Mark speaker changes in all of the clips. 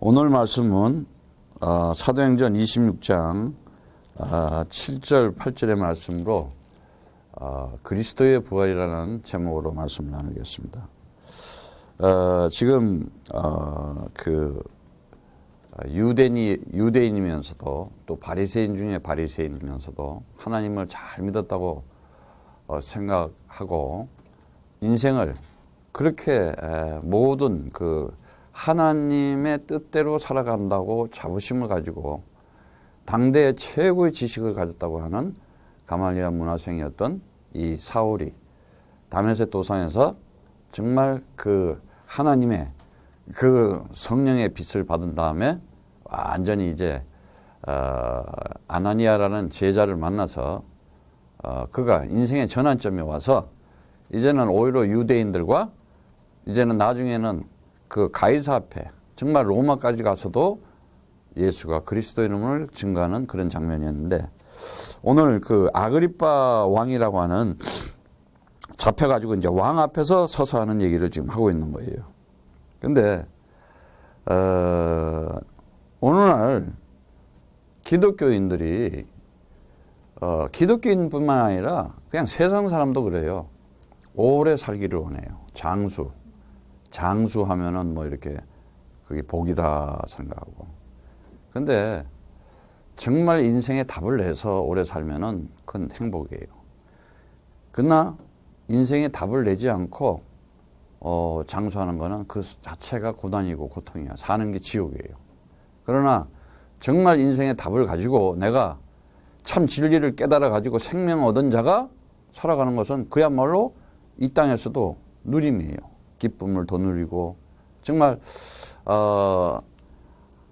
Speaker 1: 오늘 말씀은 사도행전 26장 7절 8절의 말씀으로 그리스도의 부활이라는 제목으로 말씀을 나누겠습니다. 지금 그 유대인이면서도 또 바리새인 중에 바리새인이면서도 하나님을 잘 믿었다고 생각하고 인생을 그렇게 모든 그 하나님의 뜻대로 살아간다고 자부심을 가지고 당대의 최고의 지식을 가졌다고 하는 가말리엘 문화생이었던 이 사울이 다메섹 도상에서 정말 그 하나님의 그 성령의 빛을 받은 다음에 완전히 이제 아나니아라는 제자를 만나서 그가 인생의 전환점에 와서 이제는 오히려 유대인들과 이제는 나중에는 그 가이사 앞에 정말 로마까지 가서도 예수가 그리스도 이름을 증거하는 그런 장면이었는데 오늘 그 아그리빠 왕이라고 하는 잡혀가지고 이제 왕 앞에서 서서 하는 얘기를 지금 하고 있는 거예요. 근데 오늘날 기독교인들이 기독교인뿐만 아니라 그냥 세상 사람도 그래요. 오래 살기를 원해요. 장수하면은 뭐 이렇게 그게 복이다 생각하고. 근데 정말 인생에 답을 내서 오래 살면은 그건 행복이에요. 그러나 인생에 답을 내지 않고 장수하는 거는 그 자체가 고난이고 고통이야. 사는 게 지옥이에요. 그러나 정말 인생의 답을 가지고 내가 참 진리를 깨달아 가지고 생명 얻은 자가 살아가는 것은 그야말로 이 땅에서도 누림이에요. 기쁨을 더 누리고 정말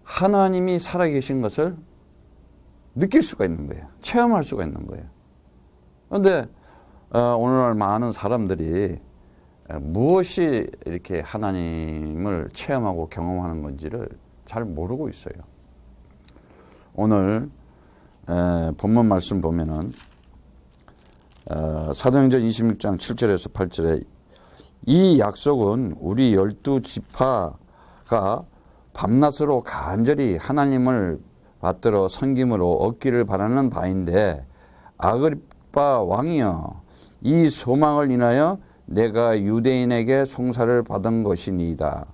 Speaker 1: 하나님이 살아계신 것을 느낄 수가 있는 거예요. 체험할 수가 있는 거예요. 그런데 오늘날 많은 사람들이 무엇이 이렇게 하나님을 체험하고 경험하는 건지를 잘 모르고 있어요. 오늘 본문 말씀 보면은 사도행전 26장 7절에서 8절에 이 약속은 우리 12지파가 밤낮으로 간절히 하나님을 받들어 섬김으로 얻기를 바라는 바인데 아그리빠 왕이여 이 소망을 인하여 내가 유대인에게 송사를 받은 것이니이다.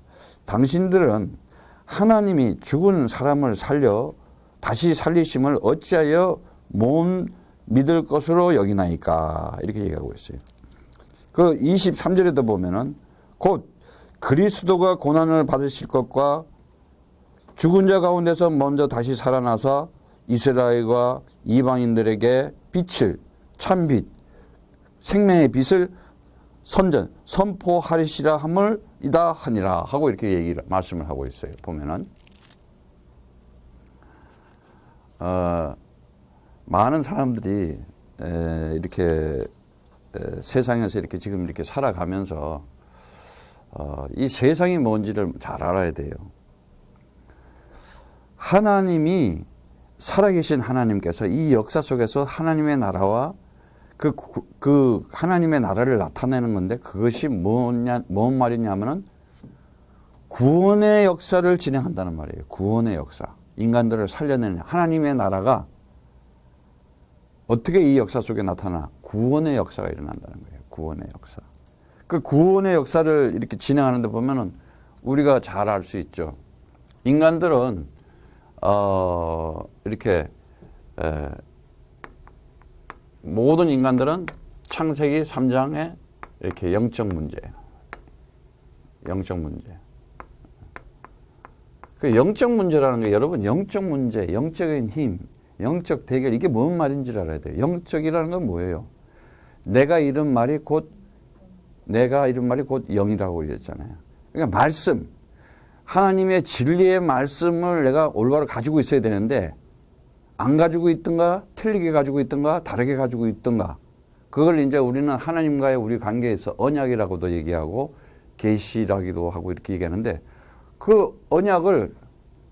Speaker 1: 당신들은 하나님이 죽은 사람을 살려 다시 살리심을 어찌하여 못 믿을 것으로 여기나이까 이렇게 얘기하고 있어요. 그 23절에도 보면은 곧 그리스도가 고난을 받으실 것과 죽은 자 가운데서 먼저 다시 살아나서 이스라엘과 이방인들에게 빛을 참빛 생명의 빛을 선포하리시라 함을 이다 하니라 하고 이렇게 말씀을 하고 있어요. 보면은 많은 사람들이 이렇게 세상에서 이렇게 지금 이렇게 살아가면서 이 세상이 뭔지를 잘 알아야 돼요. 하나님이 살아계신 하나님께서 이 역사 속에서 하나님의 나라와 그 하나님의 나라를 나타내는 건데 그것이 뭔 말이냐면은 구원의 역사를 진행한다는 말이에요. 구원의 역사. 인간들을 살려내는 하나님의 나라가 어떻게 이 역사 속에 나타나? 구원의 역사가 일어난다는 거예요. 구원의 역사. 그 구원의 역사를 이렇게 진행하는데 보면은 우리가 잘 알 수 있죠. 인간들은 이렇게 모든 인간들은 창세기 3장에 이렇게 영적 문제예요. 영적 문제. 그 영적 문제라는 게 여러분 영적 문제, 영적인 힘, 영적 대결 이게 뭔 말인지를 알아야 돼요. 영적이라는 건 뭐예요? 내가 이런 말이 곧 영이라고 그랬잖아요. 그러니까 말씀, 하나님의 진리의 말씀을 내가 올바로 가지고 있어야 되는데 안 가지고 있든가 틀리게 가지고 있든가 다르게 가지고 있든가 그걸 이제 우리는 하나님과의 우리 관계에서 언약이라고도 얘기하고 계시라기도 하고 이렇게 얘기하는데 그 언약을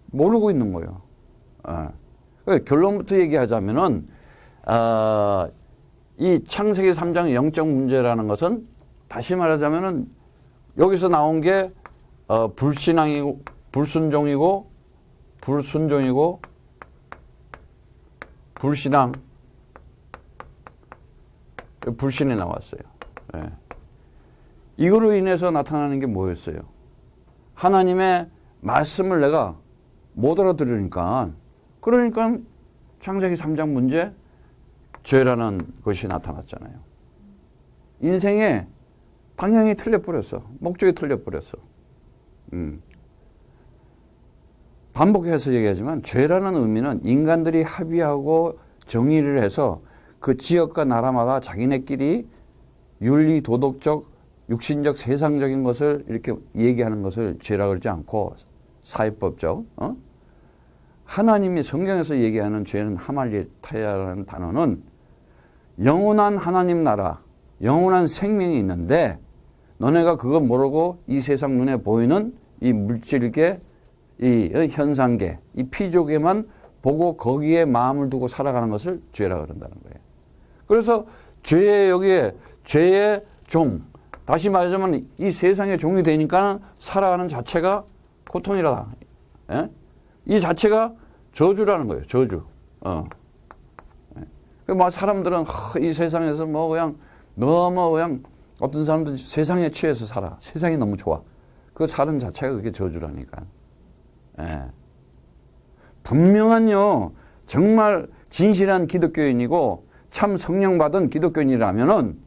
Speaker 1: 모르고 있는 거예요. 결론부터 얘기하자면은 이 창세기 3장 영적 문제라는 것은 다시 말하자면은 여기서 나온 게 불신앙이고 불순종이고 불순종이고 불신앙, 불신이 나왔어요. 예. 이거로 인해서 나타나는 게 뭐였어요? 하나님의 말씀을 내가 못 알아들으니까, 그러니까 창세기 3장 문제, 죄라는 것이 나타났잖아요. 인생의 방향이 틀려버렸어. 목적이 틀려버렸어. 반복해서 얘기하지만 죄라는 의미는 인간들이 합의하고 정의를 해서 그 지역과 나라마다 자기네끼리 윤리, 도덕적, 육신적, 세상적인 것을 이렇게 얘기하는 것을 죄라 그러지 않고 사회법적, 하나님이 성경에서 얘기하는 죄는 하말리타야라는 단어는 영원한 하나님 나라, 영원한 생명이 있는데 너네가 그거 모르고 이 세상 눈에 보이는 이 물질계, 이 현상계, 이 피조계만 보고 거기에 마음을 두고 살아가는 것을 죄라 그런다는 거예요. 그래서 죄의 여기에 죄의 종, 다시 말하자면 이 세상의 종이 되니까 살아가는 자체가 고통이라. 예? 이 자체가 저주라는 거예요. 저주. 뭐 사람들은 이 세상에서 뭐 그냥 너무 그냥 어떤 사람들은 세상에 취해서 살아. 세상이 너무 좋아. 그 사는 자체가 그게 저주라니까. 예. 분명한요, 정말 진실한 기독교인이고 참 성령 받은 기독교인이라면은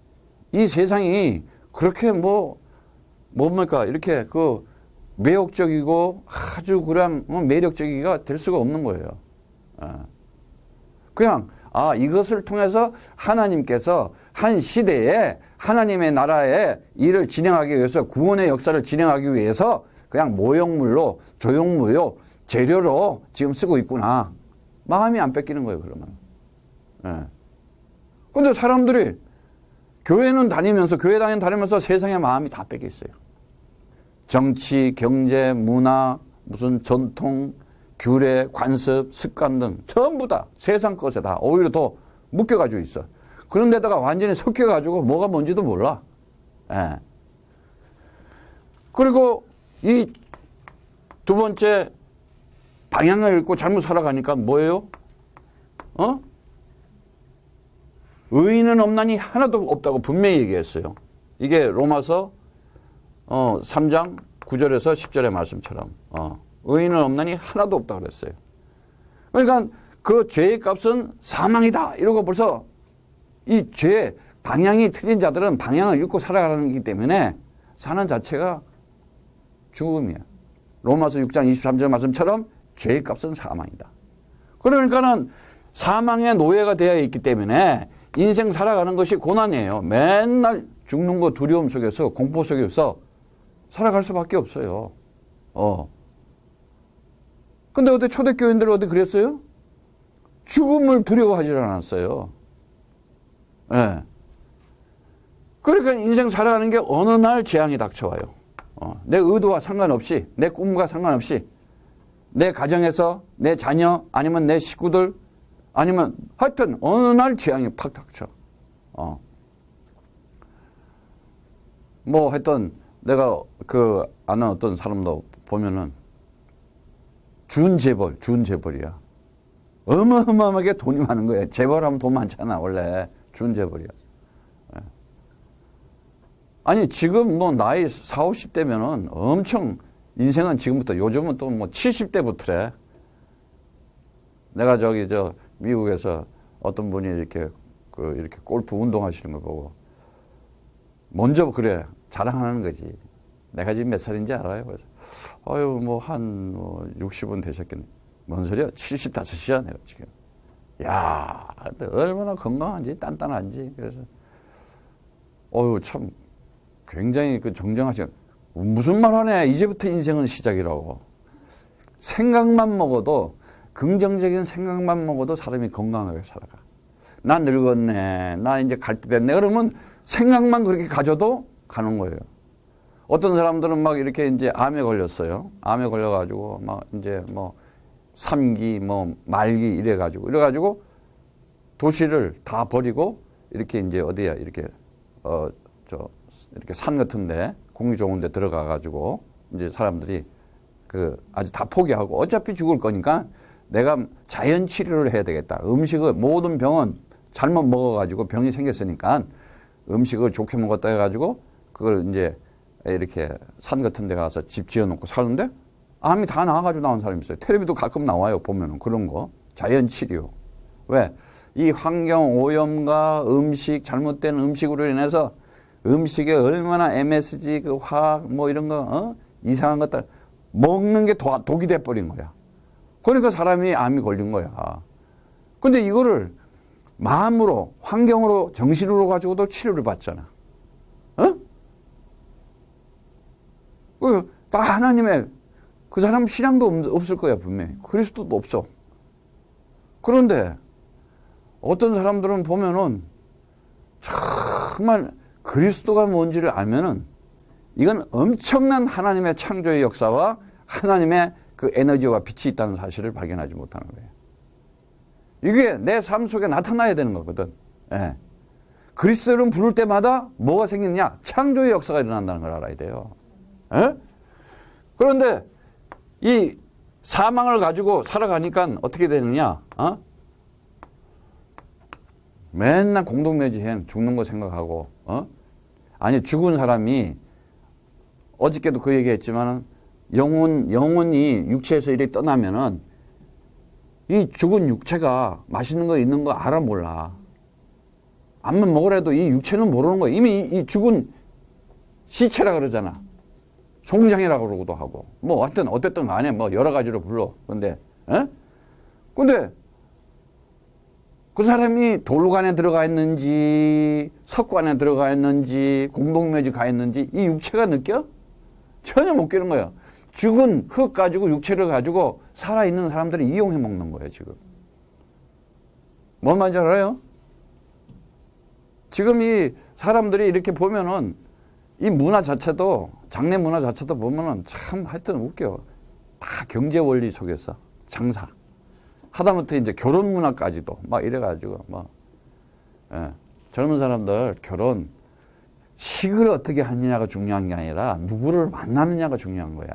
Speaker 1: 이 세상이 그렇게 뭡니까? 이렇게 그 매혹적이고 아주 그냥 매력적이가 될 수가 없는 거예요. 예. 그냥, 이것을 통해서 하나님께서 한 시대에 하나님의 나라의 일을 진행하기 위해서 구원의 역사를 진행하기 위해서 그냥 모형물로 조형무요 재료로 지금 쓰고 있구나. 마음이 안 뺏기는 거예요, 그러면. 예. 근데 사람들이 교회는 다니면서, 교회 다니면서 세상의 마음이 다 뺏겨 있어요. 정치, 경제, 문화, 무슨 전통, 규례, 관습, 습관 등 전부 다 세상 것에 다 오히려 더 묶여가지고 있어. 그런데다가 완전히 섞여가지고 뭐가 뭔지도 몰라. 예. 그리고 이 두 번째 방향을 잃고 잘못 살아가니까 뭐예요? 의인은 없나니 하나도 없다고 분명히 얘기했어요. 이게 로마서 3장 9절에서 10절의 말씀처럼 의인은 없나니 하나도 없다고 그랬어요. 그러니까 그 죄의 값은 사망이다 이러고 벌써 이 죄 방향이 틀린 자들은 방향을 잃고 살아가는 거기 때문에 사는 자체가 죽음이야. 로마서 6장 23절 말씀처럼 죄의 값은 사망이다. 그러니까는 사망의 노예가 되어 있기 때문에 인생 살아가는 것이 고난이에요. 맨날 죽는 거 두려움 속에서 공포 속에서 살아갈 수밖에 없어요. 근데 어디 초대교인들 어디 그랬어요? 죽음을 두려워하지 않았어요. 예. 그러니까 인생 살아가는 게 어느 날 재앙이 닥쳐와요. 내 의도와 상관없이, 내 꿈과 상관없이, 내 가정에서 내 자녀, 아니면 내 식구들, 아니면 하여튼 어느 날 재앙이 팍 닥쳐. 뭐 하여튼 내가 그 아는 어떤 사람도 보면은 준재벌이야. 어마어마하게 돈이 많은 거야. 재벌하면 돈 많잖아, 원래. 준재벌이야. 아니, 지금 뭐 나이 40, 50대면은 엄청 인생은 지금부터, 요즘은 또 뭐 70대부터래. 내가 미국에서 어떤 분이 이렇게 골프 운동하시는 거 보고 먼저 그래, 자랑하는 거지. 내가 지금 몇 살인지 알아요? 그래서, 뭐 60은 되셨겠네. 뭔 소리야? 75이야, 내가 지금. 야, 얼마나 건강한지, 단단한지. 그래서, 참, 굉장히 정정하시, 무슨 말 하네. 이제부터 인생은 시작이라고. 생각만 먹어도, 긍정적인 생각만 먹어도 사람이 건강하게 살아가. 나 늙었네. 나 이제 갈 때 됐네. 그러면 생각만 그렇게 가져도 가는 거예요. 어떤 사람들은 막 이렇게 이제 암에 걸렸어요. 암에 걸려가지고 막 이제 뭐 3기, 뭐 말기 이래가지고 도시를 다 버리고 이렇게 이제 어디야 이렇게 이렇게 산 같은데 공기 좋은데 들어가가지고 이제 사람들이 아주 다 포기하고 어차피 죽을 거니까 내가 자연 치료를 해야 되겠다. 음식을 모든 병은 잘못 먹어가지고 병이 생겼으니까 음식을 좋게 먹었다 해가지고 그걸 이제 이렇게 산 같은 데 가서 집 지어놓고 사는데 암이 다 나와가지고 나온 사람이 있어요. 텔레비도 가끔 나와요. 보면은 그런 거. 자연 치료. 왜? 이 환경 오염과 음식, 잘못된 음식으로 인해서 음식에 얼마나 MSG, 그 화학 뭐 이런 거, 이상한 것들 먹는 게 독이 돼버린 거야. 그러니까 사람이 암이 걸린 거야. 근데 이거를 마음으로, 환경으로, 정신으로 가지고도 치료를 받잖아. 다 하나님의, 그 사람 신앙도 없을 거야, 분명히. 그리스도도 없어. 그런데 어떤 사람들은 보면은 정말 그리스도가 뭔지를 알면은 이건 엄청난 하나님의 창조의 역사와 하나님의 그 에너지와 빛이 있다는 사실을 발견하지 못하는 거예요. 이게 내 삶 속에 나타나야 되는 거거든. 예. 그리스도를 부를 때마다 뭐가 생기느냐? 창조의 역사가 일어난다는 걸 알아야 돼요. 예? 그런데 이 사망을 가지고 살아가니까 어떻게 되느냐? 맨날 공동묘지행 죽는 거 생각하고, 아니, 죽은 사람이 어저께도 그 얘기 했지만 영혼이 육체에서 이렇게 떠나면은 이 죽은 육체가 맛있는 거 있는 거 알아 몰라. 암만 먹으라도 이 육체는 모르는 거야. 이미 이 죽은 시체라 그러잖아. 송장이라고 그러고도 하고. 뭐 하여튼 어쨌든 간에 뭐 여러 가지로 불러. 근데 그 사람이 돌관에 들어가 있는지 석관에 들어가 있는지 공동묘지 가 있는지 이 육체가 느껴? 전혀 못 끼는 거야. 죽은 흙 가지고 육체를 가지고 살아있는 사람들이 이용해 먹는 거예요, 지금. 뭔 말인지 알아요? 지금 이 사람들이 이렇게 보면은 이 문화 자체도, 장례 문화 자체도 보면은 참 하여튼 웃겨. 다 경제 원리 속에서 장사. 하다못해 이제 결혼 문화까지도 막 이래가지고 젊은 사람들 결혼 식을 어떻게 하느냐가 중요한 게 아니라 누구를 만나느냐가 중요한 거야.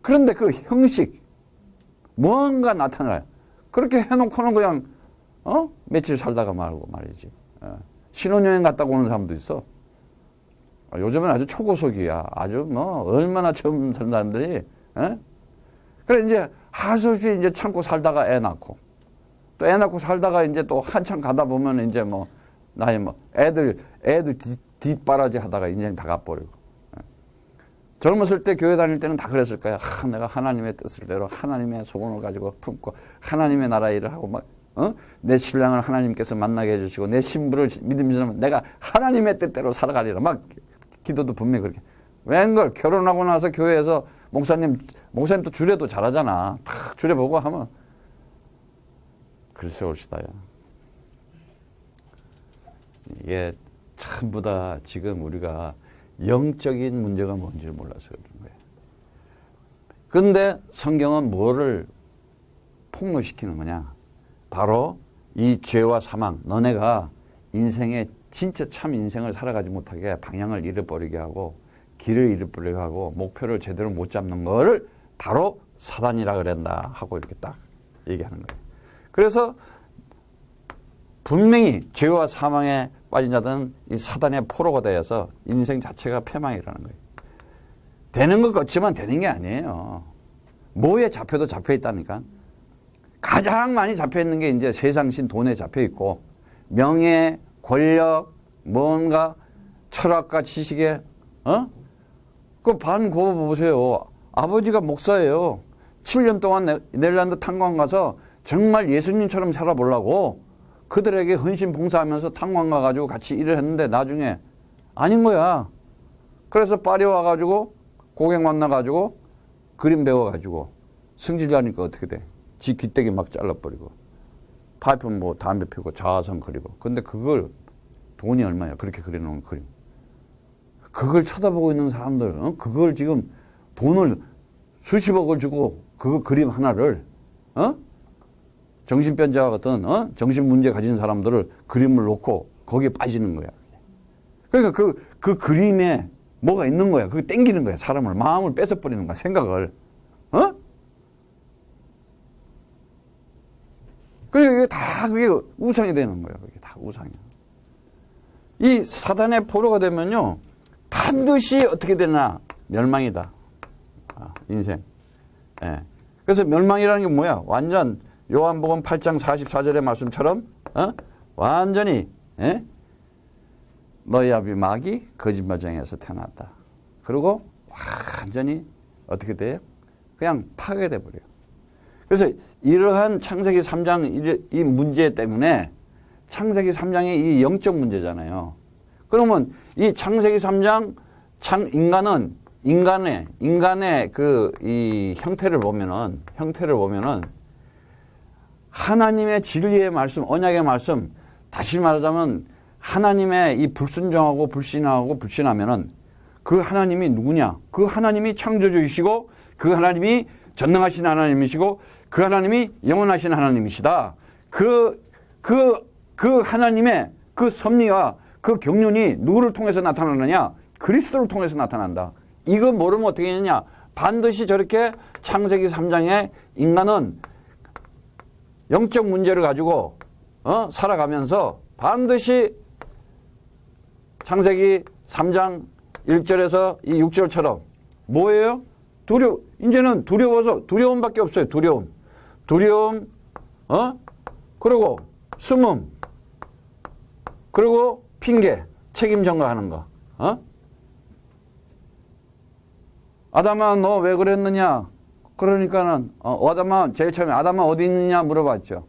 Speaker 1: 그런데 그 형식 뭔가 나타나요. 그렇게 해놓고는 그냥 며칠 살다가 말고 말이지. 신혼여행 갔다가 오는 사람도 있어. 요즘은 아주 초고속이야. 아주 뭐 얼마나 처음 산 사람들이. 그래 이제 하수없이 이제 참고 살다가 애 낳고 또 애 낳고 살다가 이제 또 한참 가다 보면 이제 뭐 나이 뭐 애들 뒷바라지 하다가 인생 다 가버리고. 젊었을 때 교회 다닐 때는 다 그랬을 거야. 내가 하나님의 뜻을 대로 하나님의 소원을 가지고 품고 하나님의 나라 일을 하고 막 내 신랑을 하나님께서 만나게 해주시고 내 신부를 믿음으로 내가 하나님의 뜻대로 살아가리라 막 기도도 분명히 그렇게. 웬걸 결혼하고 나서 교회에서 목사님도 주례도 잘하잖아. 탁 주례 보고 하면 글쎄 옳시다야. 이게 전부 다 지금 우리가 영적인 문제가 뭔지를 몰라서 그런 거예요. 그런데 성경은 뭐를 폭로시키는 거냐? 바로 이 죄와 사망, 너네가 인생에 진짜 참 인생을 살아가지 못하게 방향을 잃어버리게 하고 길을 잃어버리게 하고 목표를 제대로 못 잡는 거를 바로 사단이라 그런다 하고 이렇게 딱 얘기하는 거예요. 그래서 분명히 죄와 사망에 빠진 자들은 이 사단의 포로가 되어서 인생 자체가 패망이라는 거예요. 되는 것 같지만 되는 게 아니에요. 뭐에 잡혀도 잡혀 있다니까. 가장 많이 잡혀 있는 게 이제 세상신 돈에 잡혀 있고 명예, 권력, 뭔가 철학과 지식에 그 반고 보세요. 아버지가 목사예요. 7년 동안 네덜란드 탄광 가서 정말 예수님처럼 살아보려고 그들에게 헌신 봉사하면서 탄광 가가지고 같이 일을 했는데 나중에 아닌 거야. 그래서 파리 와가지고 고객 만나가지고 그림 배워가지고 승질나니까 어떻게 돼? 지 귀때기 막 잘라버리고 파이프 뭐 담배 피우고 자화상 그리고. 근데 그걸 돈이 얼마야? 그렇게 그려놓은 그림. 그걸 쳐다보고 있는 사람들, 그걸 지금 돈을 수십억을 주고 그 그림 하나를, 정신병자 같은, 정신 문제 가진 사람들을 그림을 놓고 거기에 빠지는 거야. 그러니까 그 그림에 뭐가 있는 거야. 그게 땡기는 거야. 사람을. 마음을 뺏어버리는 거야. 생각을. 어? 그러니까 이게 다 그게 우상이 되는 거야. 그게 다 우상이야. 이 사단의 포로가 되면요. 반드시 어떻게 되나? 멸망이다. 인생. 예. 그래서 멸망이라는 게 뭐야? 완전 요한복음 8장 44절의 말씀처럼 완전히 너희 아비 마귀 거짓말쟁이에서 태어났다. 그리고 완전히 어떻게 돼요? 그냥 파괴돼 버려요. 그래서 이러한 창세기 3장 이 문제 때문에 창세기 3장이 이 영적 문제잖아요. 그러면 이 창세기 3장 인간의 그 이 형태를 보면은 하나님의 진리의 말씀, 언약의 말씀, 다시 말하자면 하나님의 이 불순종하고 불신하면은 그 하나님이 누구냐? 그 하나님이 창조주이시고 그 하나님이 전능하신 하나님이시고 그 하나님이 영원하신 하나님이시다. 그 하나님의 그 섭리와 그 경륜이 누구를 통해서 나타나느냐? 그리스도를 통해서 나타난다. 이거 모르면 어떻게 되느냐? 반드시 저렇게 창세기 3장에 인간은 영적 문제를 가지고 살아가면서 반드시 창세기 3장 1절에서 이 6절처럼 뭐예요? 이제는 두려움밖에 없어요. 두려움, 그리고 숨음, 그리고 핑계, 책임 전가하는 거. 아담아, 너 왜 그랬느냐? 그러니까는 아담아, 제일 처음에 아담아 어디 있느냐 물어봤죠.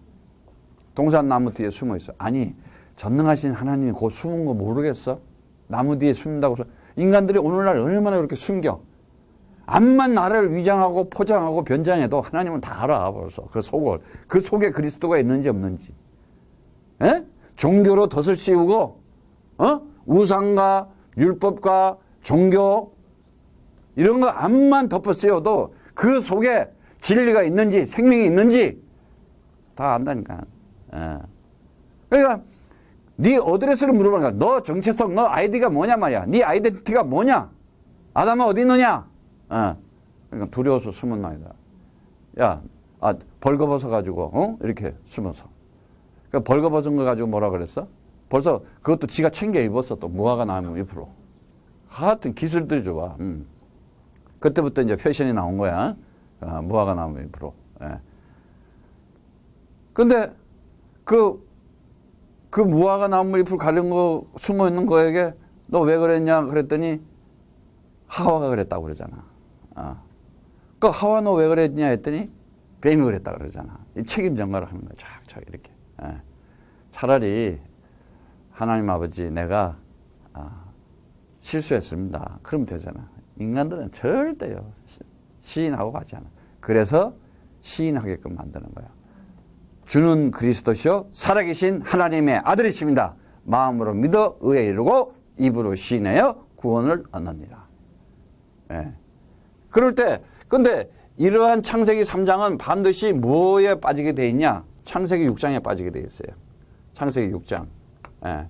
Speaker 1: 동산 나무 뒤에 숨어 있어. 아니, 전능하신 하나님이 곧 숨은 거 모르겠어? 나무 뒤에 숨는다고 해서 인간들이 오늘날 얼마나 그렇게 숨겨. 암만 나를 위장하고 포장하고 변장해도 하나님은 다 알아 벌써 그 속을. 그 속에 그리스도가 있는지 없는지. 에? 종교로 덫을 씌우고 우상과 율법과 종교 이런 거 암만 덮어 씌워도 그 속에 진리가 있는지 생명이 있는지 다 안다니까. 예. 그러니까 네 어드레스를 물어보는 거야. 너 정체성, 너 아이디가 뭐냐 말이야. 네 아이덴티티가 뭐냐? 아담은 어디 있느냐? 그러니까 두려워서 숨은 나이다. 야, 벌거벗어 가지고 이렇게 숨어서. 그러니까 벌거벗은 거 가지고 뭐라 그랬어? 벌써 그것도 지가 챙겨 입었어. 또 무화과 나무 잎으로. 하여튼 기술들이 좋아. 그때부터 이제 패션이 나온 거야. 무화과 나무 잎으로. 예. 근데 그 무화과 나무 잎을 가린 거 숨어 있는 거에게 너 왜 그랬냐 그랬더니 하와가 그랬다고 그러잖아. 그 하와 너 왜 그랬냐 했더니 뱀이 그랬다고 그러잖아. 이 책임 전가를 하는 거야. 착착 이렇게. 예. 차라리 하나님 아버지 내가 실수했습니다. 그러면 되잖아. 인간들은 절대요. 시인하고 가지 않아. 그래서 시인하게끔 만드는 거야. 주는 그리스도시요 살아계신 하나님의 아들이십니다. 마음으로 믿어 의에 이르고 입으로 시인하여 구원을 얻느니라. 예. 그럴 때 근데 이러한 창세기 3장은 반드시 뭐에 빠지게 돼 있냐? 창세기 6장에 빠지게 돼 있어요. 창세기 6장. 예.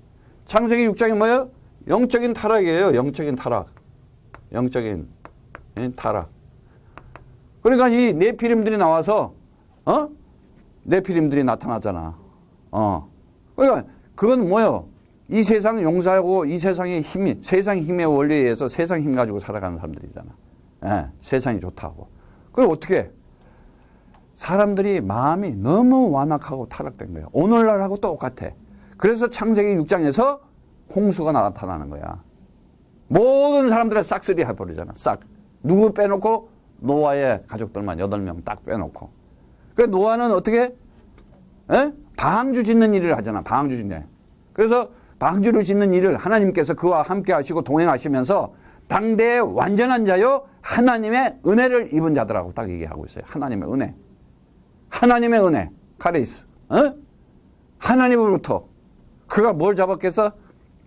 Speaker 1: 창세기 6장이 뭐예요? 영적인 타락이에요. 영적인 타락. 영적인 타락. 그러니까 이 네피림들이 나와서 네피림들이 나타나잖아. 그러니까 그건 뭐예요? 이 세상 용서하고 이 세상의 힘이 세상의 힘의 원리에 의해서 세상 힘 가지고 살아가는 사람들이잖아. 예, 세상이 좋다고. 그럼 어떻게? 사람들이 마음이 너무 완악하고 타락된 거예요. 오늘날하고 똑같아. 그래서 창세기 6장에서 홍수가 나타나는 거야. 모든 사람들을 싹쓸이 해버리잖아. 싹. 누구 빼놓고? 노아의 가족들만 8명 딱 빼놓고. 그 노아는 어떻게? 방주 짓는 일을 하잖아. 방주 짓는. 그래서 방주를 짓는 일을 하나님께서 그와 함께 하시고 동행하시면서 당대의 완전한 자요 하나님의 은혜를 입은 자들하고 딱 얘기하고 있어요. 하나님의 은혜. 하나님의 은혜. 카레이스. 하나님으로부터. 그가 뭘 잡았겠어?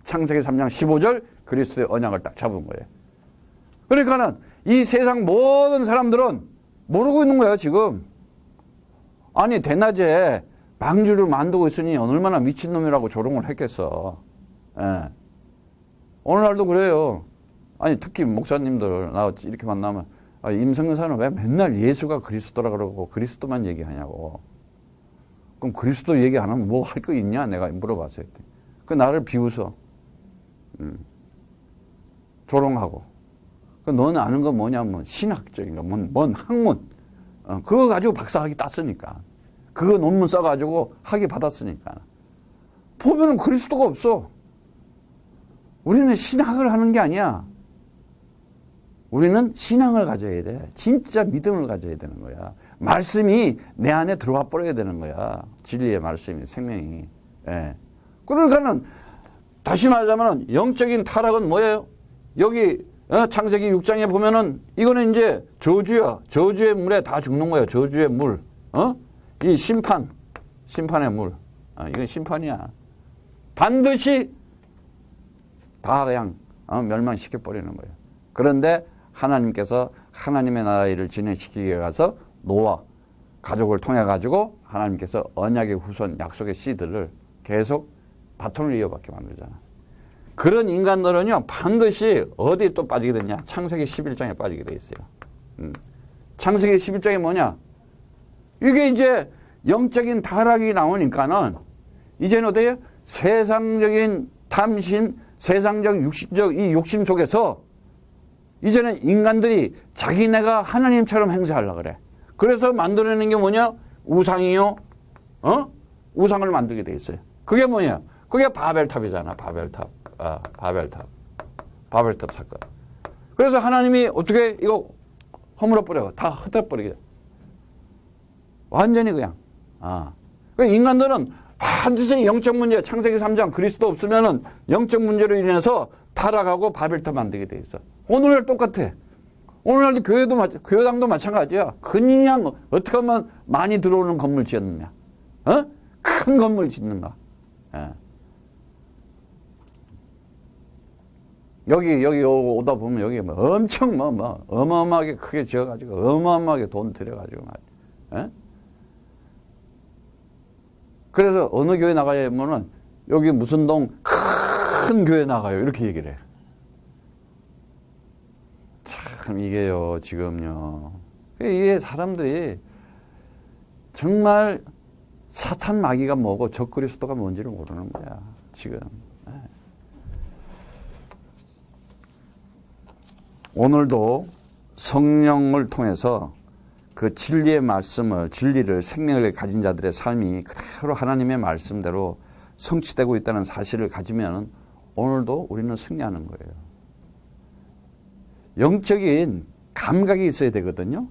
Speaker 1: 창세기 3장 15절 그리스도의 언약을 딱 잡은 거예요. 그러니까는 이 세상 모든 사람들은 모르고 있는 거예요, 지금. 아니, 대낮에 방주를 만들고 있으니 얼마나 미친놈이라고 조롱을 했겠어. 예. 오늘날도 그래요. 아니 특히 목사님들 나 이렇게 만나면 임성근사는 왜 맨날 예수가 그리스도라 그러고 그리스도만 얘기하냐고. 그럼 그리스도 얘기 안 하면 뭐 할 거 있냐 내가 물어봤어요. 그 나를 비웃어. 조롱하고. 그 너는 아는 건 뭐냐면 신학적인 거, 뭔 학문. 그거 가지고 박사학위 땄으니까. 그거 논문 써가지고 학위 받았으니까. 보면은 그리스도가 없어. 우리는 신학을 하는 게 아니야. 우리는 신앙을 가져야 돼. 진짜 믿음을 가져야 되는 거야. 말씀이 내 안에 들어와 버려야 되는 거야. 진리의 말씀이, 생명이. 예. 그러니까는 다시 말하자면 영적인 타락은 뭐예요? 여기 창세기 6장에 보면은 이거는 이제 저주야. 저주의 물에 다 죽는 거야. 저주의 물. 이 심판의 물. 이건 심판이야. 반드시 다 그냥 멸망시켜 버리는 거예요. 그런데 하나님께서 하나님의 나라 일을 진행시키기 위해서 노아 가족을 통해 가지고 하나님께서 언약의 후손 약속의 씨들을 계속 바톤을 이어받게 만들잖아. 그런 인간들은요 반드시 어디에 또 빠지게 되냐? 창세기 11장에 빠지게 돼 있어요. 창세기 11장이 뭐냐? 이게 이제 영적인 타락이 나오니까는 이제는 어때요? 세상적인 탐심, 세상적 육신적 이 욕심 속에서 이제는 인간들이 자기네가 하나님처럼 행세하려고 그래. 그래서 만들어내는 게 뭐냐? 우상이요. 우상을 만들게 돼 있어요. 그게 뭐냐? 그게 바벨탑이잖아. 바벨탑. 바벨탑 사건. 그래서 하나님이 어떻게 이거 허물어버려. 다 흩어버리게. 완전히 그냥. 인간들은 반드시 영적 문제, 창세기 3장 그리스도 없으면은 영적 문제로 인해서 타락하고 바벨탑 만들게 돼 있어. 오늘날 똑같아. 오늘날도 교회당도 마찬가지야. 그냥 어떻게 하면 많이 들어오는 건물 지었느냐. 큰 건물 짓는가. 예. 여기 오다 보면 여기 엄청 어마어마하게 크게 지어가지고 어마어마하게 돈 들여가지고 말이야. 예? 그래서 어느 교회 나가면은 여기 무슨 동 큰 교회 나가요. 이렇게 얘기를 해. 참 이게요 지금요. 이게 사람들이 정말 사탄 마귀가 뭐고 적그리스도가 뭔지를 모르는 거야. 지금. 오늘도 성령을 통해서 그 진리의 말씀을, 진리를, 생명을 가진 자들의 삶이 그대로 하나님의 말씀대로 성취되고 있다는 사실을 가지면 오늘도 우리는 승리하는 거예요. 영적인 감각이 있어야 되거든요.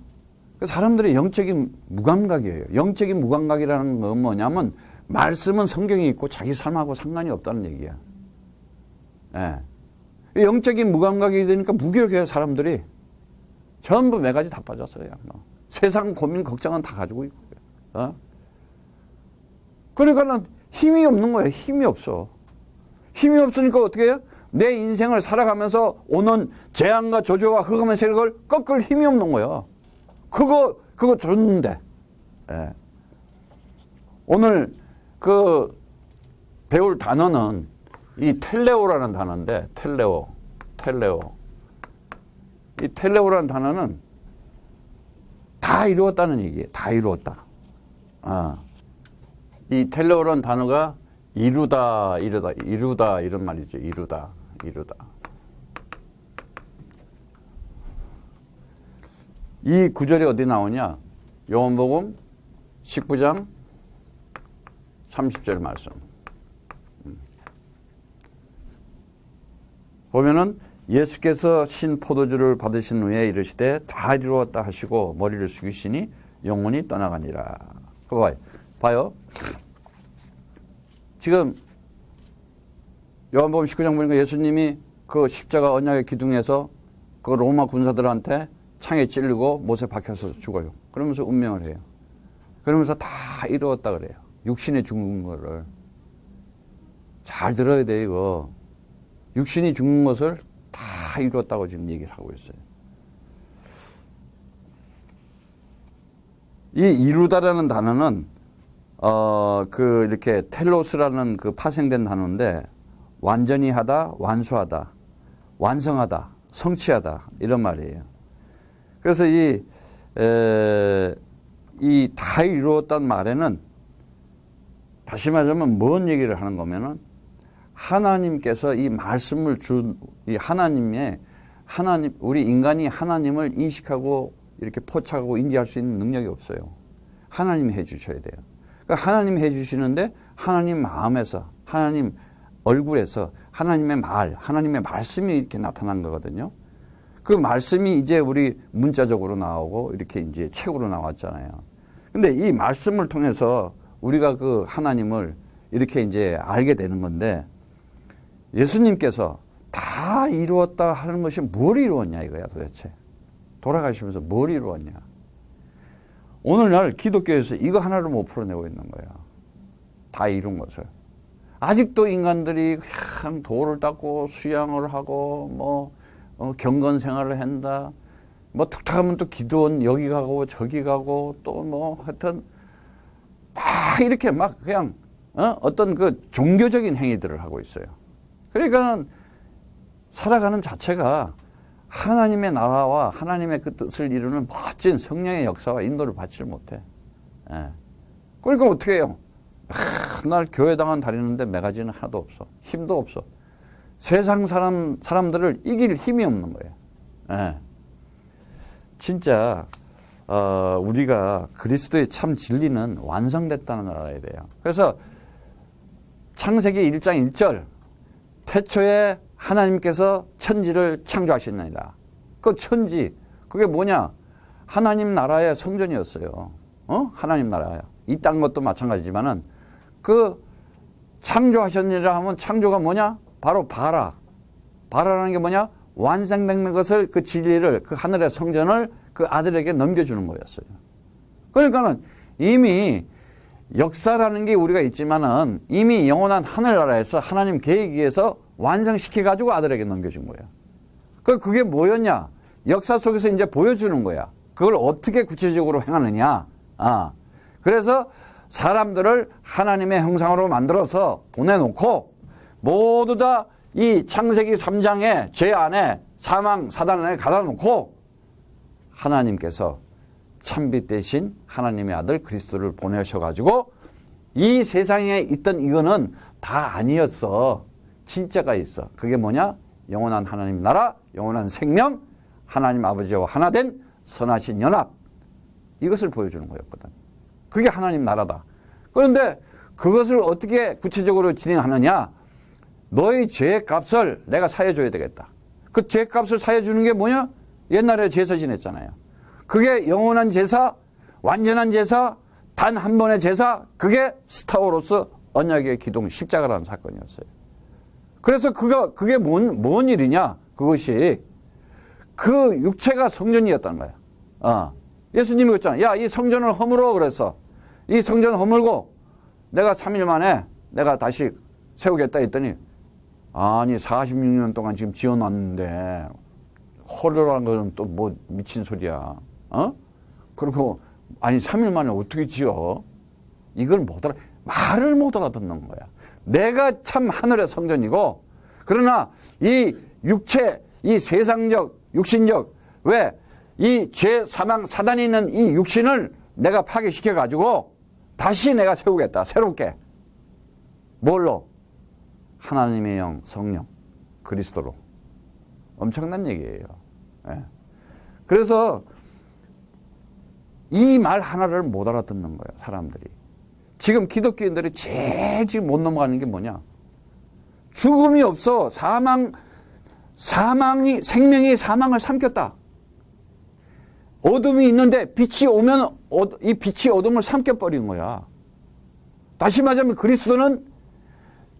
Speaker 1: 사람들이 영적인 무감각이에요. 영적인 무감각이라는 건 뭐냐면 말씀은 성경에 있고 자기 삶하고 상관이 없다는 얘기야. 예. 영적인 무감각이 되니까 무기력해요, 사람들이. 전부 매가지 다 빠졌어요. 세상 고민, 걱정은 다 가지고 있고. 그러니까는 힘이 없는 거예요. 힘이 없어. 힘이 없으니까 어떻게 해요? 내 인생을 살아가면서 오는 재앙과 저주와 흑암의 세력을 꺾을 힘이 없는 거예요. 그거 줬는데. 예. 오늘 배울 단어는 이 텔레오라는 단어인데, 텔레오. 이 텔레오라는 단어는 다 이루었다는 얘기예요. 다 이루었다. 이 텔레오라는 단어가 이루다 이런 말이죠. 이루다. 이 구절이 어디 나오냐? 요한복음 19장 30절 말씀. 보면은 예수께서 신 포도주를 받으신 후에 이르시되 다 이루었다 하시고 머리를 숙이시니 영혼이 떠나가니라. 그거 봐요. 지금 요한복음 19장 보니까 예수님이 그 십자가 언약의 기둥에서 그 로마 군사들한테 창에 찔리고 못에 박혀서 죽어요. 그러면서 운명을 해요. 그러면서 다 이루었다 그래요. 육신이 죽는 거를. 잘 들어야 돼 이거. 육신이 죽는 것을 다 이루었다고 지금 얘기를 하고 있어요. 이 이루다라는 단어는 이렇게 텔로스라는 그 파생된 단어인데 완전히 하다, 완수하다, 완성하다, 성취하다 이런 말이에요. 그래서 이 다 이루었단 말에는 다시 말하자면 뭔 얘기를 하는 거면은 하나님께서 이 말씀을 준 이 하나님 우리 인간이 하나님을 인식하고 이렇게 포착하고 인지할 수 있는 능력이 없어요. 하나님이 해 주셔야 돼요. 그러니까 하나님이 해 주시는데 하나님 마음에서 하나님 얼굴에서 하나님의 하나님의 말씀이 이렇게 나타난 거거든요. 그 말씀이 이제 우리 문자적으로 나오고 이렇게 이제 책으로 나왔잖아요. 근데 이 말씀을 통해서 우리가 그 하나님을 이렇게 이제 알게 되는 건데 예수님께서 다 이루었다 하는 것이 뭘 이루었냐 이거야 도대체. 돌아가시면서 뭘 이루었냐. 오늘날 기독교에서 이거 하나를 못 풀어내고 있는 거야. 다 이룬 것을. 아직도 인간들이 그냥 돌을 닦고 수양을 하고 뭐 경건 생활을 한다. 뭐 툭탁하면 또 기도원 여기 가고 저기 가고 또 뭐 하여튼 막 이렇게 막 그냥 어떤 그 종교적인 행위들을 하고 있어요. 그러니까 살아가는 자체가 하나님의 나라와 하나님의 그 뜻을 이루는 멋진 성령의 역사와 인도를 받지를 못해. 예. 그러니까 어떻게 해요? 날 교회당은 다니는데 매가지는 하나도 없어. 힘도 없어. 세상 사람들을 이길 힘이 없는 거예요. 예. 진짜 우리가 그리스도의 참 진리는 완성됐다는 걸 알아야 돼요. 그래서 창세기 1장 1절 태초에 하나님께서 천지를 창조하셨느니라. 그 천지 그게 뭐냐? 하나님 나라의 성전이었어요. 하나님 나라야. 이 땅 것도 마찬가지지만은 그 창조하셨느니라 하면 창조가 뭐냐? 바로 바라라는 게 뭐냐? 완성된 것을 그 진리를 그 하늘의 성전을 그 아들에게 넘겨주는 거였어요. 그러니까는 이미 역사라는 게 우리가 있지만은 이미 영원한 하늘나라에서 하나님 계획에 의해서 완성시켜 가지고 아들에게 넘겨준 거예요. 그게 뭐였냐? 역사 속에서 이제 보여주는 거야. 그걸 어떻게 구체적으로 행하느냐? 그래서 사람들을 하나님의 형상으로 만들어서 보내놓고 모두 다 이 창세기 3장의 죄 안에 사망 사단 안에 가다 놓고 하나님께서 참빛 대신 하나님의 아들 그리스도를 보내셔가지고 이 세상에 있던 이거는 다 아니었어. 진짜가 있어. 그게 뭐냐? 영원한 하나님 나라, 영원한 생명, 하나님 아버지와 하나 된 선하신 연합. 이것을 보여주는 거였거든. 그게 하나님 나라다. 그런데 그것을 어떻게 구체적으로 진행하느냐? 너의 죄의 값을 내가 사해줘야 되겠다. 그 죄의 값을 사해주는 게 뭐냐? 옛날에 제사 지냈잖아요. 그게 영원한 제사, 완전한 제사, 단 한 번의 제사, 그게 스타워로서 언약의 기둥 십자가라는 사건이었어요. 그래서 그게 뭔 일이냐? 그것이 그 육체가 성전이었다는 거야. 예수님이 그랬잖아. 야, 이 성전을 허물어 그래서 이 성전을 허물고 내가 3일 만에 내가 다시 세우겠다 했더니 아니 46년 동안 지금 지어놨는데 허르라는 거는 또 뭐 미친 소리야. 그리고 아니 3일 만에 어떻게 지어? 이걸 말을 못 알아듣는 거야. 내가 참 하늘의 성전이고 그러나 이 육체, 이 세상적, 육신적 왜 이 죄, 사망, 사단이 있는 이 육신을 내가 파괴시켜가지고 다시 내가 세우겠다. 새롭게. 뭘로? 하나님의 영, 성령, 그리스도로. 엄청난 얘기예요. 예. 그래서 이 말 하나를 못 알아듣는 거예요. 사람들이. 지금 기독교인들이 제일 지금 못 넘어가는 게 뭐냐? 죽음이 없어. 생명이 사망을 삼켰다. 어둠이 있는데 빛이 오면 이 빛이 어둠을 삼켜버린 거야. 다시 말하자면 그리스도는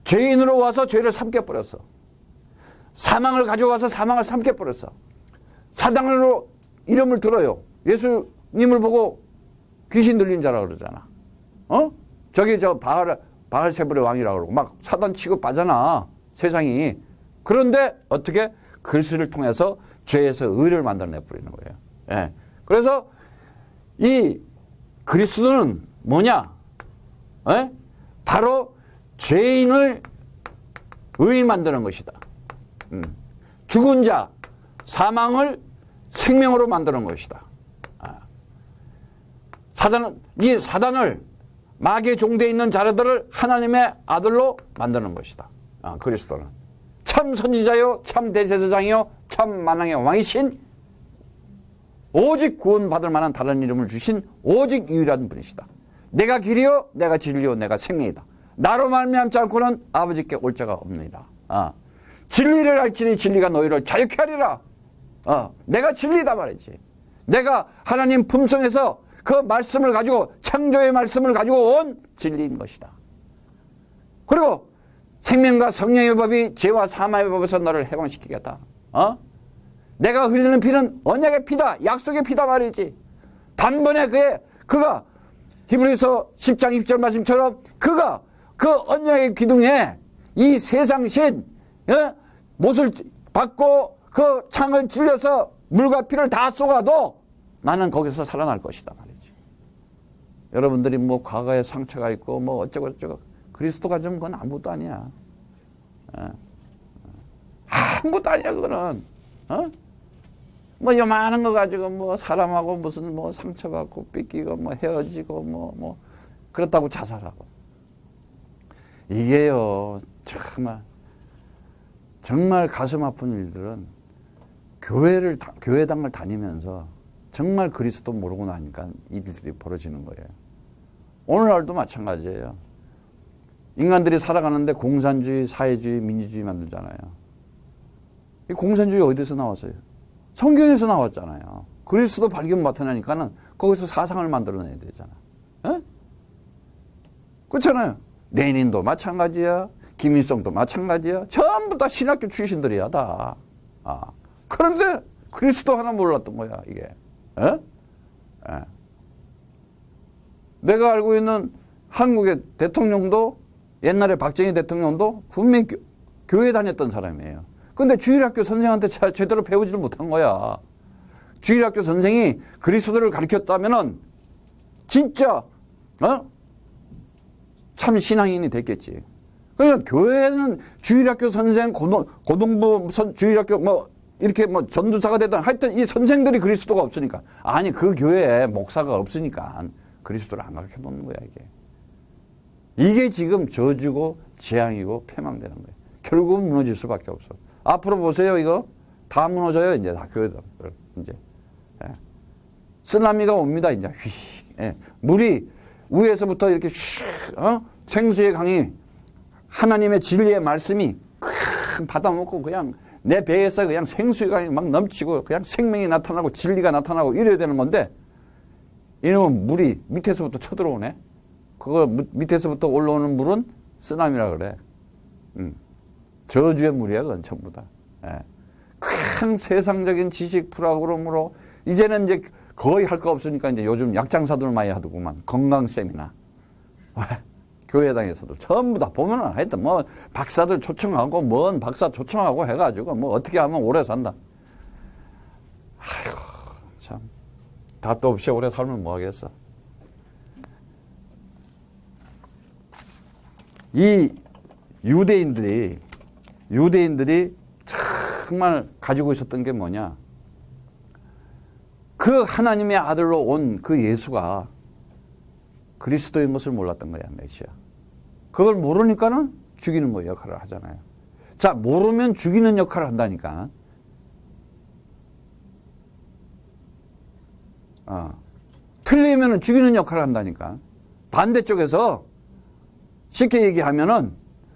Speaker 1: 죄인으로 와서 죄를 삼켜버렸어. 사망을 가져와서 사망을 삼켜버렸어. 사단으로 이름을 들어요. 예수님을 보고 귀신 들린 자라 그러잖아. 저기 바알세불의 왕이라고 그러고 막 사단 취급하잖아. 세상이. 그런데 어떻게? 글씨를 통해서 죄에서 의를 만들어내 버리는 거예요. 예. 그래서 이 그리스도는 뭐냐? 예? 바로 죄인을 의인 만드는 것이다. 죽은 자, 사망을 생명으로 만드는 것이다. 이 사단을 마귀의 종대에 있는 자들을 하나님의 아들로 만드는 것이다. 그리스도는 참 선지자요, 참 대제사장이요, 참 만왕의 왕이신, 오직 구원받을 만한 다른 이름을 주신 오직 유일한 분이시다. 내가 길이요, 내가 진리요, 내가 생명이다. 나로 말미암지 않고는 아버지께 올 자가 없느니라. 진리를 알지니 진리가 너희를 자유케 하리라. 내가 진리다 말이지. 내가 하나님 품성에서 그 말씀을 가지고, 창조의 말씀을 가지고 온 진리인 것이다. 그리고 생명과 성령의 법이 죄와 사망의 법에서 너를 해방시키겠다. 내가 흘리는 피는 언약의 피다, 약속의 피다 말이지. 단번에 그가 히브리서 10장 20절 말씀처럼 그가 그 언약의 기둥에 이 세상신 못을 받고 그 창을 찔려서 물과 피를 다 쏘아도 나는 거기서 살아날 것이다 말이지. 여러분들이 뭐 과거에 상처가 있고 뭐 어쩌고 저쩌고, 그리스도가 좀 그건 아무것도 아니야. 아무것도 아니야 그거는. 뭐 요만한 거 가지고 뭐 사람하고 무슨 뭐 상처받고 삐끼고 뭐 헤어지고 뭐 그렇다고 자살하고. 이게요 정말 가슴 아픈 일들은 교회당을 다니면서 정말 그리스도 모르고 나니까 이 일들이 벌어지는 거예요. 오늘날도 마찬가지예요. 인간들이 살아가는데 공산주의, 사회주의, 민주주의 만들잖아요. 이 공산주의 어디서 나왔어요? 성경에서 나왔잖아요. 그리스도 발견 맡아내니까는 거기서 사상을 만들어내야 되잖아. 그렇잖아요. 레닌도 마찬가지야. 김일성도 마찬가지야. 전부 다 신학교 출신들이야 다. 그런데 그리스도 하나 몰랐던 거야 이게. 내가 알고 있는 한국의 대통령도, 옛날에 박정희 대통령도 분명히 교회 다녔던 사람이에요. 근데 주일학교 선생한테 제대로 배우지를 못한 거야. 주일학교 선생이 그리스도를 가르쳤다면은 진짜 참 신앙인이 됐겠지. 그러니까 교회는 주일학교 선생, 고등부 주일학교 뭐 이렇게 뭐 전도사가 되든 하여튼 이 선생들이 그리스도가 없으니까, 아니 그 교회에 목사가 없으니까 그리스도를 안 가르쳐 놓는 거야 이게. 이게 지금 저주고 재앙이고 패망되는 거예요. 결국은 무너질 수밖에 없어. 앞으로 보세요. 이거 다 무너져요. 이제 다 교회도 이제 쓰나미가 옵니다. 이제 물이 위에서부터 이렇게 생수의 강이, 하나님의 진리의 말씀이 받아먹고 그냥 내 배에서 그냥 생수의 강이 막 넘치고 그냥 생명이 나타나고 진리가 나타나고 이래야 되는 건데, 이놈은 물이 밑에서부터 쳐들어오네. 그거 밑에서부터 올라오는 물은 쓰나미라 그래. 저주의 물이야 그건 전부 다. 큰 세상적인 지식 프로그램으로 이제는 이제 거의 할 거 없으니까 이제 요즘 약장사들 많이 하더구만. 건강 세미나. 교회당에서도 전부 다 보면은 하여튼 뭐 박사들 초청하고 뭔 박사 초청하고 해가지고 뭐 어떻게 하면 오래 산다. 아이고 참 답도 없이 오래 살면 뭐 하겠어. 이 유대인들이 정말 가지고 있었던 게 뭐냐? 그 하나님의 아들로 온 그 예수가 그리스도인 것을 몰랐던 거야, 메시아. 그걸 모르니까는 죽이는 뭐 역할을 하잖아요. 자, 모르면 죽이는 역할을 한다니까. 틀리면은 죽이는 역할을 한다니까. 반대쪽에서 쉽게 얘기하면은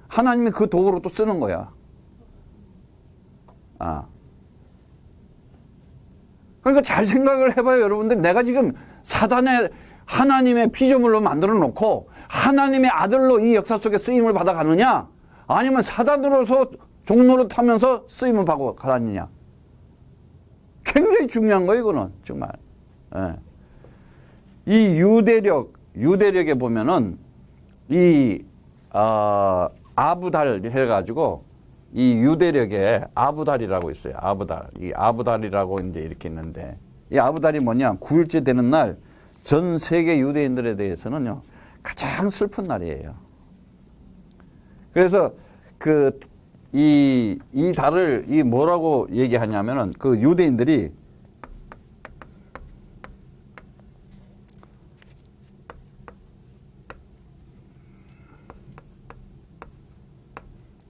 Speaker 1: 하나님이 그 도구로 또 쓰는 거야. 그러니까 잘 생각을 해봐요, 여러분들. 내가 지금 사단의 하나님의 피조물로 만들어 놓고 하나님의 아들로 이 역사 속에 쓰임을 받아가느냐, 아니면 사단으로서 종로를 타면서 쓰임을 받고 가느냐. 굉장히 중요한 거예요, 이거는 정말. 이 유대력에 보면은 이 아부달 해가지고 이 유대력에 아부달이라고 있어요. 아부달. 이 아부달이라고 이제 이렇게 있는데, 이 아부달이 뭐냐? 9일째 되는 날 전 세계 유대인들에 대해서는요 가장 슬픈 날이에요. 그래서 그 이 달을 뭐라고 얘기하냐면은 그 유대인들이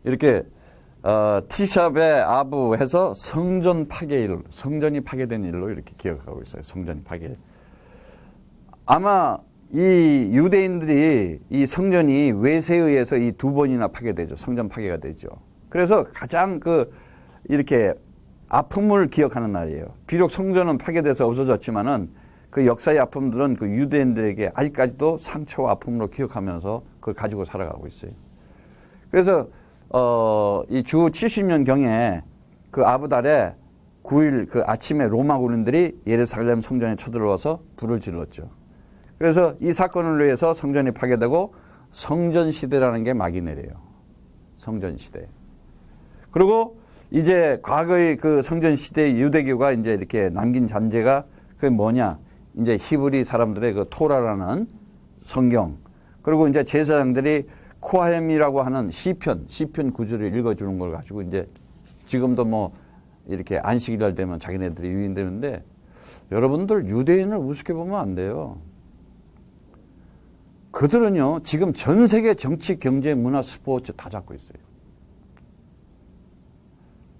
Speaker 1: 이렇게 티샵의 아부 해서 성전 파괴일, 성전이 파괴된 일로 이렇게 기억하고 있어요. 성전이 파괴. 아마 이 유대인들이 이 성전이 외세에 의해서 이 두 번이나 파괴되죠. 성전 파괴가 되죠. 그래서 가장 이렇게 아픔을 기억하는 날이에요. 비록 성전은 파괴돼서 없어졌지만은 그 역사의 아픔들은 그 유대인들에게 아직까지도 상처와 아픔으로 기억하면서 그걸 가지고 살아가고 있어요. 그래서 이 주 70년 경에 그 아부달에 9일 그 아침에 로마 군인들이 예루살렘 성전에 쳐들어와서 불을 질렀죠. 그래서 이 사건을 위해서 성전이 파괴되고 성전 시대라는 게 막이 내려요. 성전 시대. 그리고 이제 과거의 그 성전 시대 유대교가 이제 이렇게 남긴 잔재가 그게 뭐냐? 이제 히브리 사람들의 그 토라라는 성경. 그리고 이제 제사장들이 코하임이라고 하는 시편 구절을 읽어주는 걸 가지고 이제 지금도 뭐 이렇게 안식일날 되면 자기네들이 유인되는데 여러분들 유대인을 우습게 보면 안 돼요. 그들은요 지금 전 세계 정치, 경제, 문화, 스포츠 다 잡고 있어요.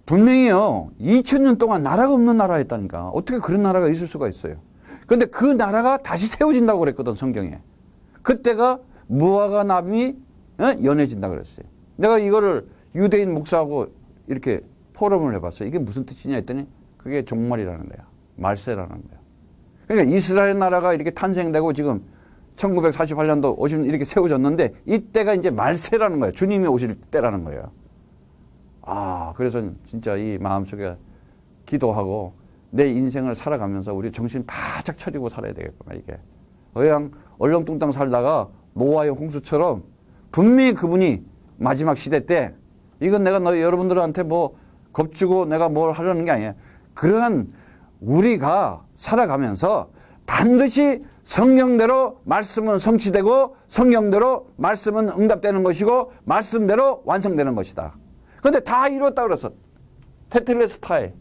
Speaker 1: 분명히요 2000년 동안 나라가 없는 나라였다니까. 어떻게 그런 나라가 있을 수가 있어요. 그런데 그 나라가 다시 세워진다고 그랬거든 성경에. 그때가 무화과 나무이 연해진다 그랬어요. 내가 이거를 유대인 목사하고 이렇게 포럼을 해봤어요. 이게 무슨 뜻이냐 했더니 그게 종말이라는 거야. 말세라는 거야. 그러니까 이스라엘 나라가 이렇게 탄생되고 지금 1948년도 오시면 이렇게 세워졌는데 이때가 이제 말세라는 거예요. 주님이 오실 때라는 거예요. 그래서 진짜 이 마음속에 기도하고 내 인생을 살아가면서 우리 정신 바짝 차리고 살아야 되겠구나 이게. 그냥 얼렁뚱땅 살다가 노아의 홍수처럼 분명히 그분이 마지막 시대 때 이건 내가 여러분들한테 뭐 겁주고 내가 뭘 하려는 게 아니에요. 그러한 우리가 살아가면서 반드시 성경대로 말씀은 성취되고 성경대로 말씀은 응답되는 것이고 말씀대로 완성되는 것이다. 그런데 다 이뤘다 그랬어. 테텔레스타이.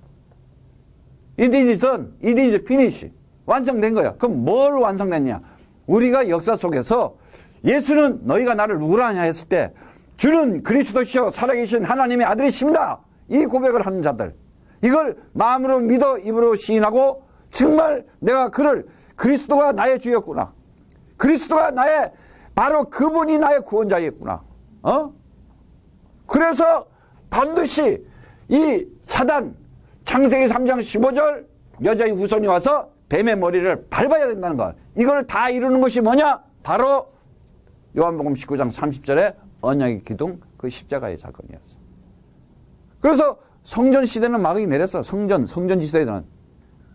Speaker 1: It is done. It is finished. 완성된 거야. 그럼 뭘 완성됐냐? 우리가 역사 속에서 예수는 너희가 나를 누구라 하냐 했을 때 주는 그리스도시요 살아계신 하나님의 아들이십니다. 이 고백을 하는 자들. 이걸 마음으로 믿어 입으로 시인하고 정말 내가 그를 그리스도가 나의 주였구나. 그리스도가 나의 바로 그분이 나의 구원자였구나. 그래서 반드시 이 사단 창세기 3장 15절 여자의 후손이 와서 뱀의 머리를 밟아야 된다는 것. 이걸 다 이루는 것이 뭐냐? 바로 요한복음 19장 30절에 언약의 기둥 그 십자가의 사건이었어. 그래서 성전 시대는 막이 내렸어. 성전 시대는.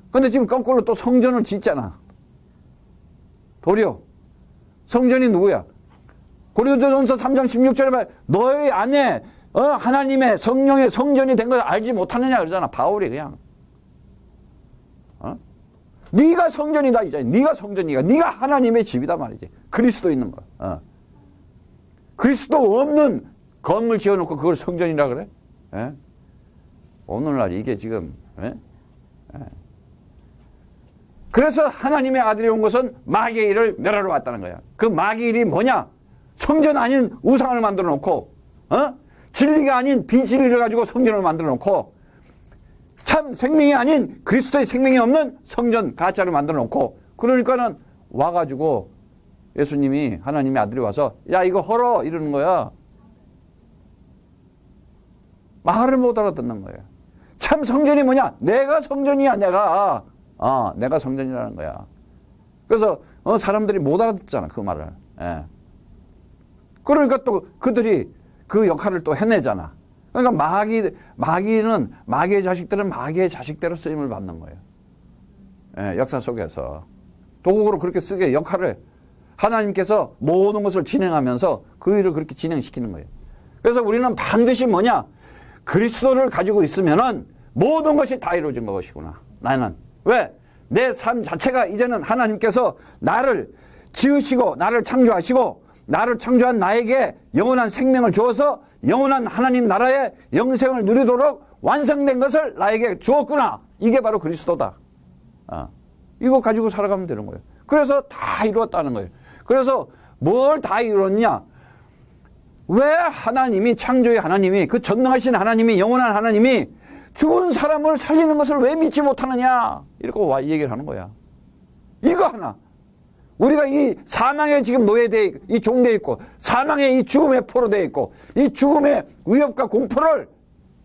Speaker 1: 그런데 지금 거꾸로 또 성전을 짓잖아. 도리어 성전이 누구야? 고린도전서 3장 16절에 말 너희 안에 하나님의 성령의 성전이 된 걸 알지 못하느냐 그러잖아. 바울이 그냥. 네가 성전이다 이제. 네가 성전이가. 네가 하나님의 집이다 말이지. 그리스도 있는 거. 그리스도 없는 건물 지어놓고 그걸 성전이라 그래? 예? 오늘날 이게 지금 그래서 하나님의 아들이 온 것은 마귀의 일을 멸하러 왔다는 거야. 그 마귀의 일이 뭐냐? 성전 아닌 우상을 만들어 놓고 진리가 아닌 비진리를 가지고 성전을 만들어 놓고 참 생명이 아닌 그리스도의 생명이 없는 성전 가짜를 만들어 놓고 그러니까는 와가지고 예수님이 하나님의 아들이 와서 야 이거 헐어 이러는 거야. 말을 못 알아듣는 거예요. 참 성전이 뭐냐? 내가 성전이야 내가. 내가 성전이라는 거야. 그래서 사람들이 못 알아듣잖아 그 말을. 예. 그러니까 또 그들이 그 역할을 또 해내잖아. 그러니까 마귀의 자식들은 마귀의 자식대로 쓰임을 받는 거예요. 예, 역사 속에서 도구로 그렇게 쓰게 역할을 하나님께서 모든 것을 진행하면서 그 일을 그렇게 진행시키는 거예요. 그래서 우리는 반드시 뭐냐? 그리스도를 가지고 있으면은 모든 것이 다 이루어진 것이구나. 나는 왜? 내 삶 자체가 이제는 하나님께서 나를 지으시고 나를 창조하시고 나를 창조한 나에게 영원한 생명을 주어서 영원한 하나님 나라의 영생을 누리도록 완성된 것을 나에게 주었구나. 이게 바로 그리스도다. 이거 가지고 살아가면 되는 거예요. 그래서 다 이루었다는 거예요. 그래서 뭘 다 이루었냐? 왜 하나님이, 창조의 하나님이, 그 전능하신 하나님이, 영원한 하나님이 죽은 사람을 살리는 것을 왜 믿지 못하느냐? 이렇게 얘기를 하는 거야. 이거 하나. 우리가 이 사망에 지금 노예되어 이 종되어 있고, 사망에 이 죽음의 포로 되어 있고, 이 죽음의 위협과 공포를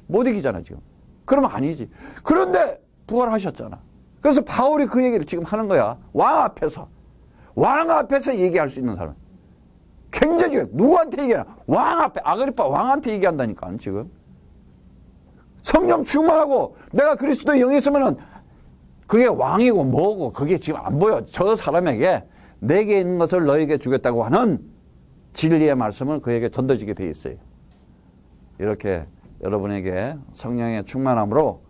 Speaker 1: 못 이기잖아, 지금. 그러면 아니지. 그런데 부활하셨잖아. 그래서 바울이 그 얘기를 지금 하는 거야. 왕 앞에서 얘기할 수 있는 사람. 굉장히 중요해. 누구한테 얘기하나? 왕 앞에, 아그리파 왕한테 얘기한다니까, 지금. 성령 충만하고 내가 그리스도의 영이 있으면은 그게 왕이고 뭐고 그게 지금 안 보여. 저 사람에게 내게 있는 것을 너에게 주겠다고 하는 진리의 말씀을 그에게 전도지게 돼 있어요. 이렇게 여러분에게 성령의 충만함으로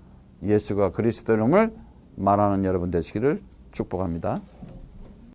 Speaker 1: 예수가 그리스도의 이름을 말하는 여러분 되시기를 축복합니다.